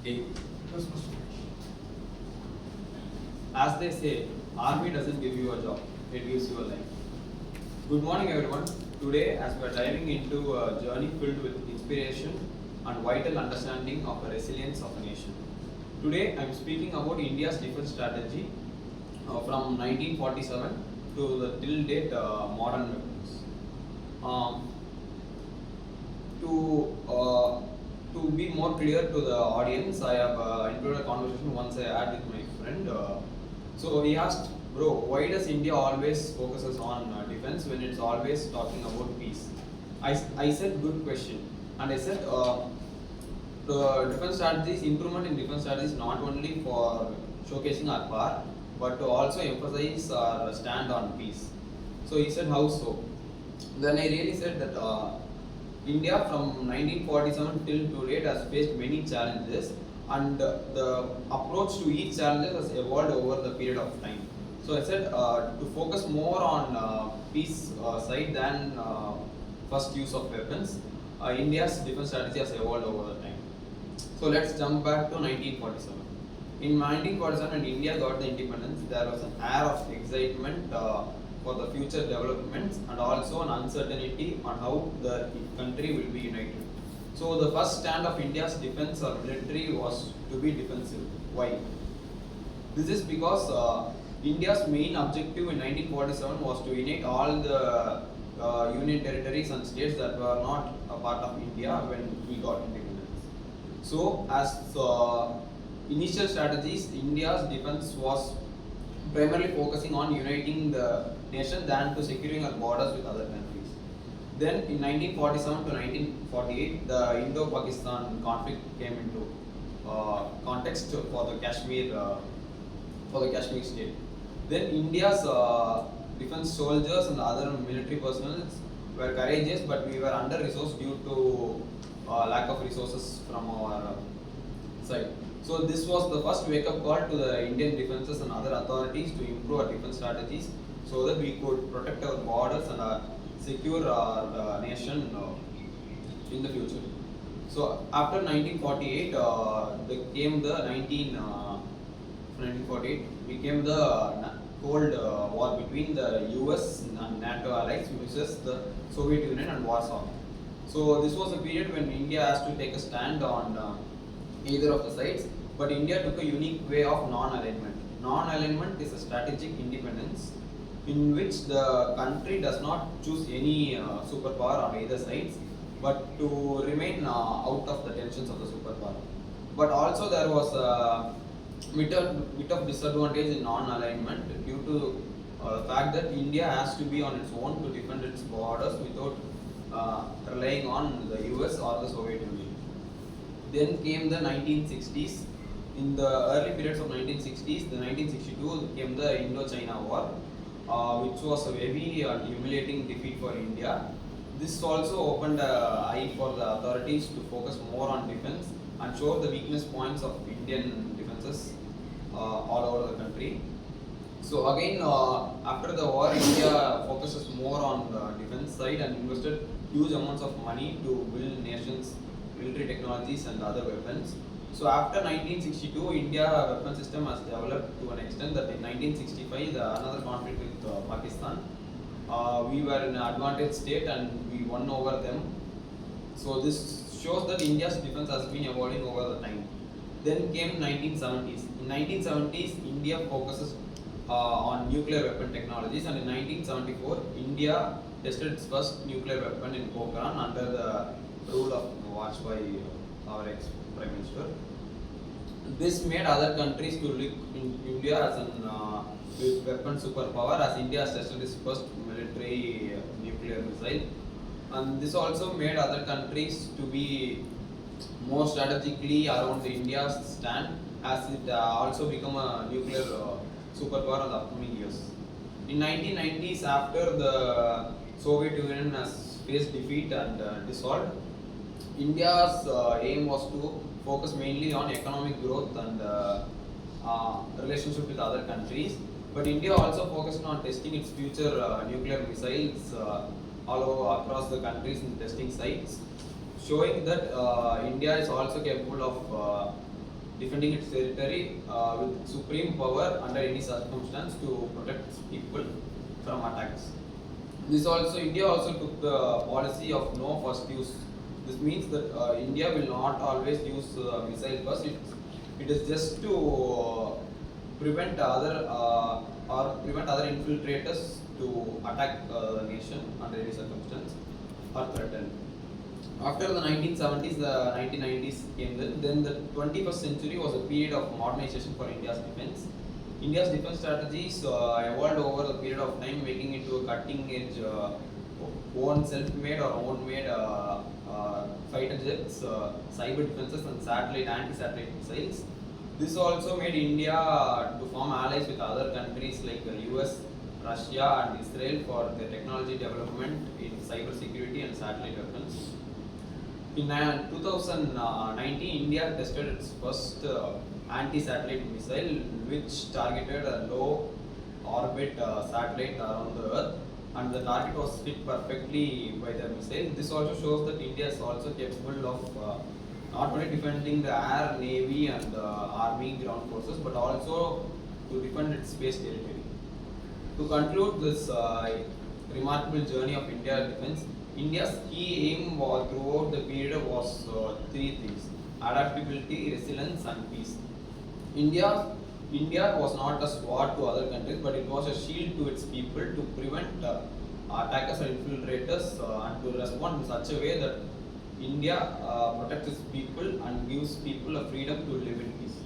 Hey, as they say, army doesn't give you a job, it gives you a life. Good morning, everyone. Today, as we are diving into a journey filled with inspiration and vital understanding of the resilience of a nation. Today, I am speaking about India's defense strategy from 1947 to the till date modern weapons. Um, to uh, to be more clear to the audience, I have included a conversation once I had with my friend. So he asked, bro, why does India always focuses on defense when it's always talking about peace? I said, good question. And I said, the defense strategies, improvement in defense strategies not only for showcasing our power, but to also emphasize our stand on peace. So he said, how so? Then I really said that India from 1947 till to date has faced many challenges, and the approach to each challenge has evolved over the period of time. So I said to focus more on peace side than first use of weapons. India's defense strategy has evolved over the time. So let's jump back to 1947. In 1947, when India got the independence, there was an air of excitement for the future developments and also an uncertainty on how the country will be united. So the first stand of India's defense or military was to be defensive. Why? This is because India's main objective in 1947 was to unite all the union territories and states that were not a part of India when we got independence. So, as initial strategies, India's defense was primarily focusing on uniting the nation than to securing our borders with other countries. Then, in 1947 to 1948, the Indo-Pakistan conflict came into context for the Kashmir state. Then India's defense soldiers and other military personnel were courageous, but we were under resourced due to lack of resources from our side. So this was the first wake up call to the Indian defenses and other authorities to improve our defense strategies so that we could protect our borders and secure our nation in the future. So after 1948, came the 1948 became the Cold War between the US and NATO allies versus the Soviet Union and Warsaw. So this was a period when India has to take a stand on either of the sides, but India took a unique way of non-alignment. Non-alignment is a strategic independence in which the country does not choose any superpower on either sides, but to remain out of the tensions of the superpower. But also there was a bit of disadvantage in non-alignment due to the fact that India has to be on its own to defend its borders without relying on the US or the Soviet Union. Then came the 1960s. In the early periods of 1960s, the 1962 came the Indo-China War, which was a very humiliating defeat for India. This also opened an eye for the authorities to focus more on defense and show the weakness points of Indian defenses all over the country. So again, after the war, India focuses more on the defense side and invested huge amounts of money to build nations' military technologies and other weapons. So after 1962, India weapon system has developed to an extent that in 1965, another conflict with Pakistan, we were in an advantage state and we won over them. So this shows that India's defense has been evolving over the time. Then came 1970s. In 1970s, India focuses on nuclear weapon technologies, and in 1974, India tested its first nuclear weapon in Pokhran under the rule of Vajpayee, our ex-prime minister. This made other countries to look in India as an weapon superpower, as India has tested its first military nuclear missile, and this also made other countries to be more strategically around India's stand, as it also become a nuclear superpower in the upcoming years. In 1990s, after the Soviet Union has faced defeat and dissolved, India's aim was to focus mainly on economic growth and relationship with other countries. But India also focused on testing its future nuclear missiles all over across the countries in testing sites, showing that India is also capable of defending its territory with supreme power under any circumstance to protect its people from attacks. This also India also took the policy of no first use. This means that India will not always use missile first. It is just to prevent other infiltrators to attack the nation under any circumstance or threaten. After the 1970s, the 1990s came. Then the 21st century was a period of modernization for India's defense. India's defense strategies evolved over the period of time, making it to a cutting-edge, own self-made or own-made fighter jets, cyber defenses, and anti-satellite missiles. This also made India to form allies with other countries like the US, Russia, and Israel for their technology development in cyber security and satellite weapons. In 2019, India tested its first anti-satellite missile, which targeted a low-orbit satellite around the Earth, and the target was hit perfectly by the missile. This also shows that India is also capable of not only defending the air, navy, and army ground forces, but also to defend its space territory. To conclude this remarkable journey of India defense, India's key aim was throughout the period was three things: adaptability, resilience, and peace. India was not a sword to other countries, but it was a shield to its people to prevent attackers and infiltrators and to respond in such a way that India protects its people and gives people a freedom to live in peace.